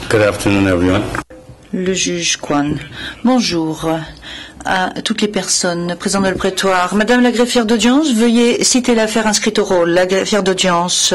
Good afternoon, everyone. Le juge Kwan. Bonjour à toutes les personnes présentes dans le prétoire. Madame la greffière d'audience, veuillez citer l'affaire inscrite au rôle. La greffière d'audience.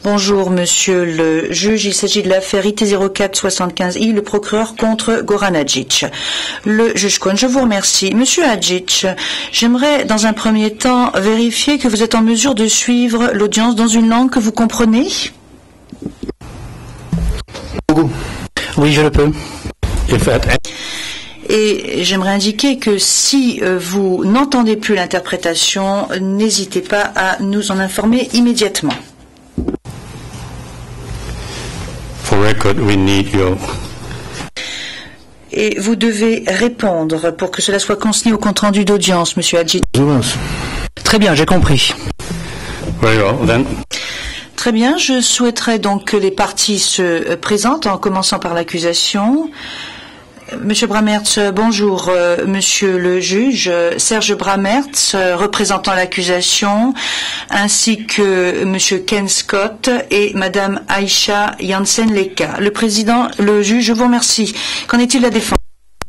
Bonjour, monsieur le juge. Il s'agit de l'affaire IT 0475I, le procureur contre Goran Hadžić. Le juge Kwan, je vous remercie. Monsieur Hadžić, j'aimerais dans un premier temps vérifier que vous êtes en mesure de suivre l'audience dans une langue que vous comprenez. Oui, je le peux. Et j'aimerais indiquer que si vous n'entendez plus l'interprétation, n'hésitez pas à nous en informer immédiatement. For record, we need your... Et vous devez répondre pour que cela soit consigné au compte-rendu d'audience, monsieur Hadžić. Très bien, j'ai compris. Very well, then. Très bien, je souhaiterais donc que les parties se présentent en commençant par l'accusation. Monsieur Brammertz, bonjour, monsieur le juge. Serge Brammertz, représentant l'accusation, ainsi que monsieur Ken Scott et madame Aisha Jansen-Leka. Le juge, je vous remercie. Qu'en est-il de la défense?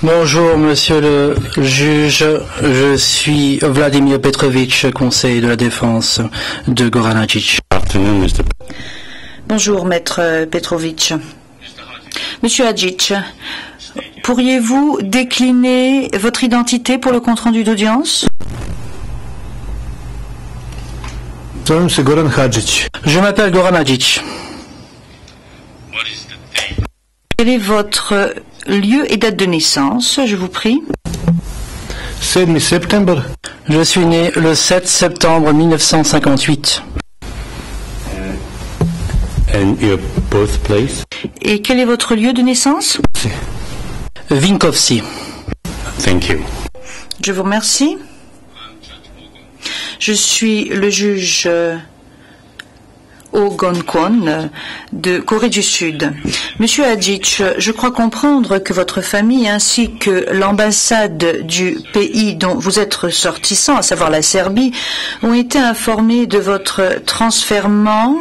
Bonjour, monsieur le juge. Je suis Vladimir Petrovitch, conseiller de la défense de Goran Hadžić. Afternoon, Mr. Bonjour, maître Petrovitch. Monsieur Hadžić, pourriez-vous décliner votre identité pour le compte-rendu d'audience? Je m'appelle Goran Hadžić. Quel est votre lieu et date de naissance, je vous prie? 7 septembre. Je suis né le 7 septembre 1958. And your birthplace? Et quel est votre lieu de naissance? Vinkovci. Thank you. Je vous remercie. Je suis le juge Ogon Kwon de Corée du Sud. Monsieur Hadžić, je crois comprendre que votre famille ainsi que l'ambassade du pays dont vous êtes ressortissant, à savoir la Serbie, ont été informés de votre transfèrement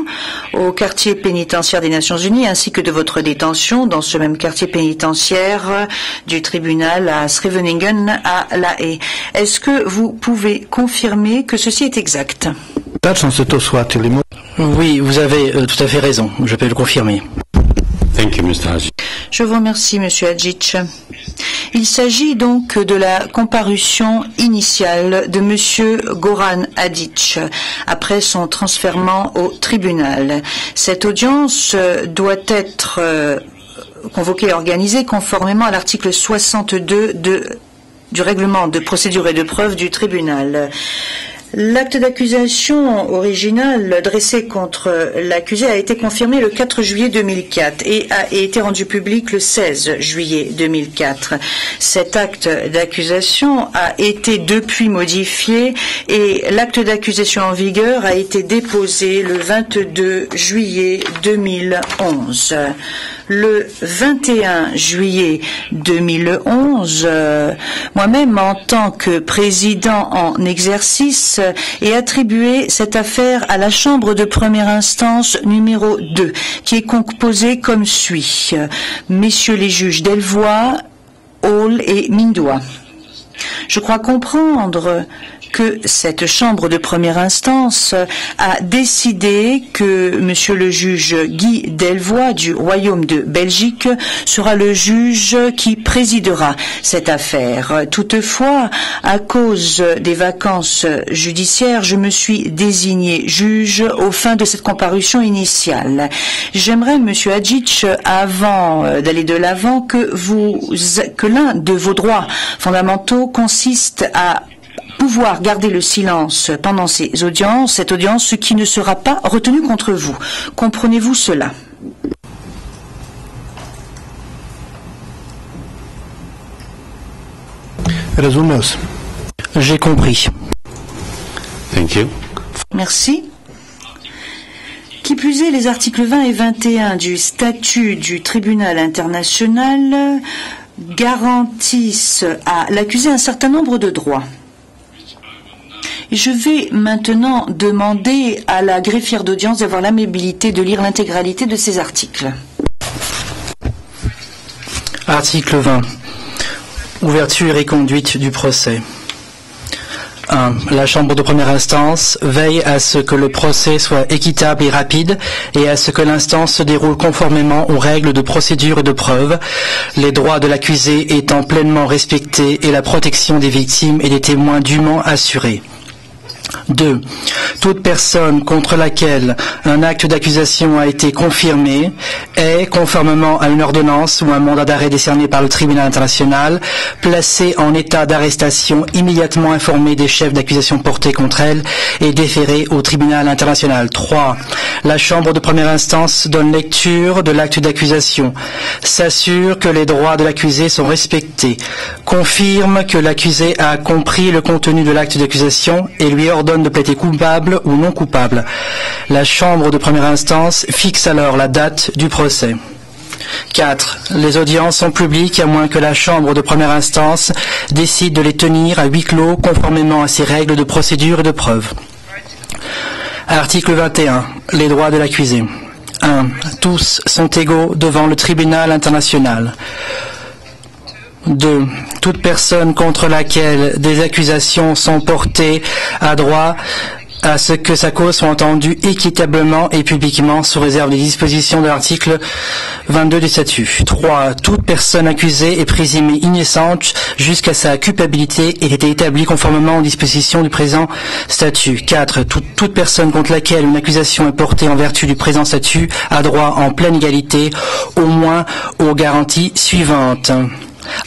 au quartier pénitentiaire des Nations Unies ainsi que de votre détention dans ce même quartier pénitentiaire du tribunal à Scheveningen à La Haye. Est-ce que vous pouvez confirmer que ceci est exact? Oui, vous avez tout à fait raison. Je peux le confirmer. Thank you, Mr. Hadžić. Je vous remercie, monsieur Hadžić. Il s'agit donc de la comparution initiale de monsieur Goran Hadžić après son transfèrement au tribunal. Cette audience doit être convoquée et organisée conformément à l'article 62 du règlement de procédure et de preuve du tribunal. L'acte d'accusation original dressé contre l'accusé a été confirmé le 4 juillet 2004 et a été rendu public le 16 juillet 2004. Cet acte d'accusation a été depuis modifié et l'acte d'accusation en vigueur a été déposé le 22 juillet 2011. Le 21 juillet 2011, moi-même, en tant que président en exercice, ai attribué cette affaire à la Chambre de première instance numéro 2, qui est composée comme suit. Messieurs les juges Delvoye, Hall et Mindoua. Je crois comprendre que cette chambre de première instance a décidé que monsieur le juge Guy Delvoye du Royaume de Belgique sera le juge qui présidera cette affaire. Toutefois, à cause des vacances judiciaires, je me suis désigné juge aux fins de cette comparution initiale. J'aimerais, monsieur Hadžić, avant d'aller de l'avant, que l'un de vos droits fondamentaux consiste à pouvoir garder le silence pendant cette audience, ce qui ne sera pas retenu contre vous. Comprenez-vous cela? J'ai compris. Thank you. Merci. Qui plus est, les articles 20 et 21 du statut du tribunal international garantissent à l'accusé un certain nombre de droits. Je vais maintenant demander à la greffière d'audience d'avoir l'amabilité de lire l'intégralité de ces articles. Article 20. Ouverture et conduite du procès. 1. La Chambre de première instance veille à ce que le procès soit équitable et rapide et à ce que l'instance se déroule conformément aux règles de procédure et de preuve, les droits de l'accusé étant pleinement respectés et la protection des victimes et des témoins dûment assurée. 2. Toute personne contre laquelle un acte d'accusation a été confirmé est, conformément à une ordonnance ou un mandat d'arrêt décerné par le tribunal international, placée en état d'arrestation, immédiatement informée des chefs d'accusation portés contre elle et déférée au tribunal international. 3. La Chambre de première instance donne lecture de l'acte d'accusation, s'assure que les droits de l'accusé sont respectés, confirme que l'accusé a compris le contenu de l'acte d'accusation et lui ordonne de plaider coupable ou non coupable. La Chambre de première instance fixe alors la date du procès. 4. Les audiences sont publiques à moins que la Chambre de première instance décide de les tenir à huis clos conformément à ses règles de procédure et de preuve. Article 21. Les droits de l'accusé. 1. Tous sont égaux devant le tribunal international. 2. Toute personne contre laquelle des accusations sont portées a droit à ce que sa cause soit entendue équitablement et publiquement sous réserve des dispositions de l'article 22 du statut. 3. Toute personne accusée est présumée innocente jusqu'à sa culpabilité et est établie conformément aux dispositions du présent statut. 4. Toute personne contre laquelle une accusation est portée en vertu du présent statut a droit en pleine égalité au moins aux garanties suivantes.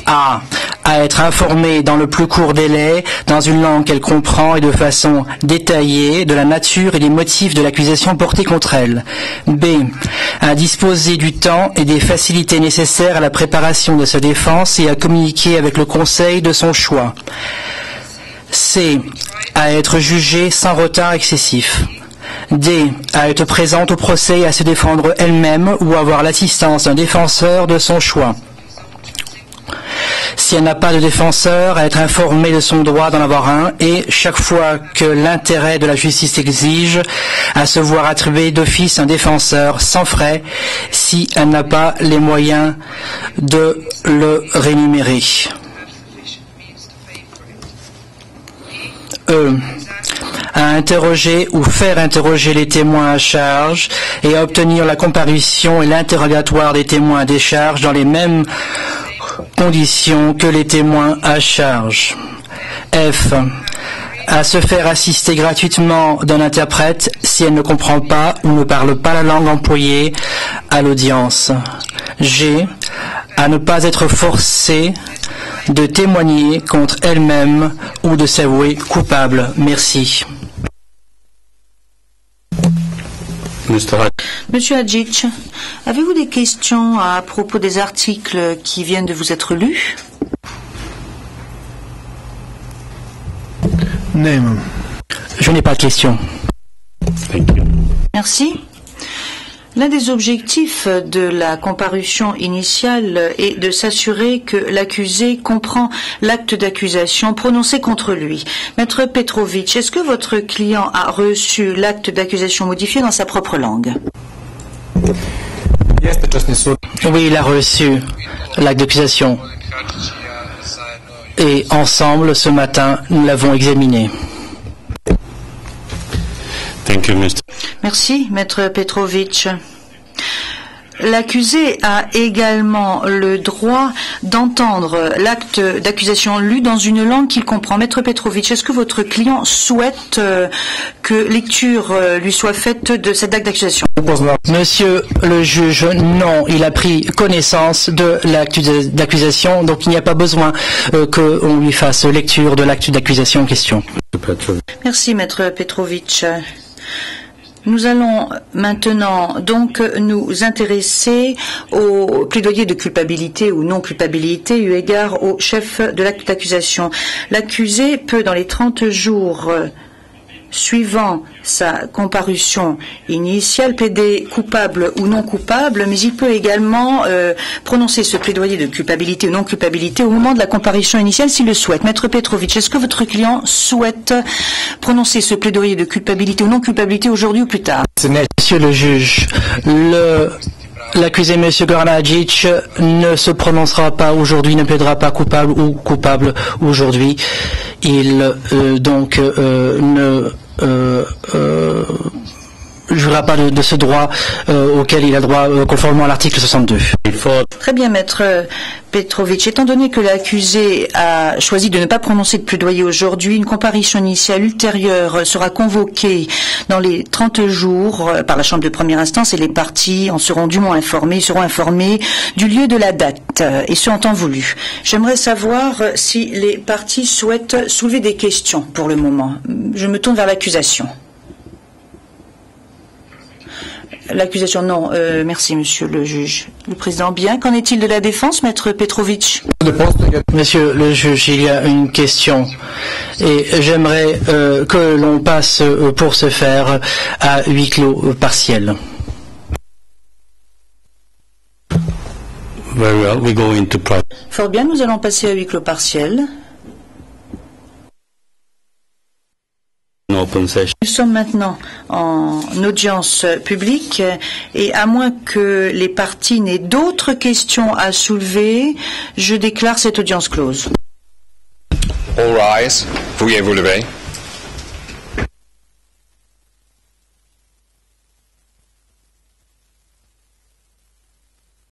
A. À être informée dans le plus court délai, dans une langue qu'elle comprend et de façon détaillée, de la nature et des motifs de l'accusation portée contre elle. B. À disposer du temps et des facilités nécessaires à la préparation de sa défense et à communiquer avec le conseil de son choix. C. À être jugée sans retard excessif. D. À être présente au procès et à se défendre elle-même ou avoir l'assistance d'un défenseur de son choix. Si elle n'a pas de défenseur, à être informée de son droit d'en avoir un et, chaque fois que l'intérêt de la justice exige, à se voir attribuer d'office un défenseur sans frais si elle n'a pas les moyens de le rémunérer. E. À interroger ou faire interroger les témoins à charge et à obtenir la comparution et l'interrogatoire des témoins à décharge dans les mêmes conditions que les témoins à charge. F. À se faire assister gratuitement d'un interprète si elle ne comprend pas ou ne parle pas la langue employée à l'audience. G. À ne pas être forcée de témoigner contre elle-même ou de s'avouer coupable. Merci. Monsieur Hadjic, avez-vous des questions à propos des articles qui viennent de vous être lus? Je n'ai pas de questions. Merci. L'un des objectifs de la comparution initiale est de s'assurer que l'accusé comprend l'acte d'accusation prononcé contre lui. Maître Petrovic, est-ce que votre client a reçu l'acte d'accusation modifié dans sa propre langue? Oui, il a reçu l'acte d'accusation. Et ensemble, ce matin, nous l'avons examiné. Merci, Maître Petrovic. L'accusé a également le droit d'entendre l'acte d'accusation lu dans une langue qu'il comprend. Maître Petrovic, est-ce que votre client souhaite que lecture lui soit faite de cet acte d'accusation? Monsieur le juge, non, il a pris connaissance de l'acte d'accusation, donc il n'y a pas besoin qu'on lui fasse lecture de l'acte d'accusation en question. Merci, Maître Petrovic. Nous allons maintenant donc nous intéresser au plaidoyer de culpabilité ou non-culpabilité eu égard au chef de l'acte d'accusation. L'accusé peut, dans les 30 jours suivant sa comparution initiale, plaider coupable ou non coupable, mais il peut également prononcer ce plaidoyer de culpabilité ou non culpabilité au moment de la comparution initiale s'il le souhaite. Maître Petrovic, est-ce que votre client souhaite prononcer ce plaidoyer de culpabilité ou non culpabilité aujourd'hui ou plus tard? Monsieur le juge, L'accusé, M. Goran Hadžić, ne se prononcera pas aujourd'hui, ne plaidera pas coupable ou coupable aujourd'hui. Il ne jouira pas de ce droit auquel il a droit conformément à l'article 62. Très bien, maître Petrovic. Étant donné que l'accusé a choisi de ne pas prononcer de plaidoyer aujourd'hui, une comparution initiale ultérieure sera convoquée dans les 30 jours par la Chambre de première instance et les parties en seront dûment informés. Ils seront informés du lieu de la date et ce en temps voulu. J'aimerais savoir si les parties souhaitent soulever des questions pour le moment. Je me tourne vers l'accusation. L'accusation, non. Merci, monsieur le juge. Le président, bien. Qu'en est-il de la défense, maître Petrovic? Monsieur le juge, il y a une question. Et j'aimerais que l'on passe pour ce faire à huis clos partiel. Very well. We go into Fort bien, nous allons passer à huis clos partiel. open session. Nous sommes maintenant en audience publique et à moins que les parties n'aient d'autres questions à soulever, je déclare cette audience close. All rise. Veuillez vous lever.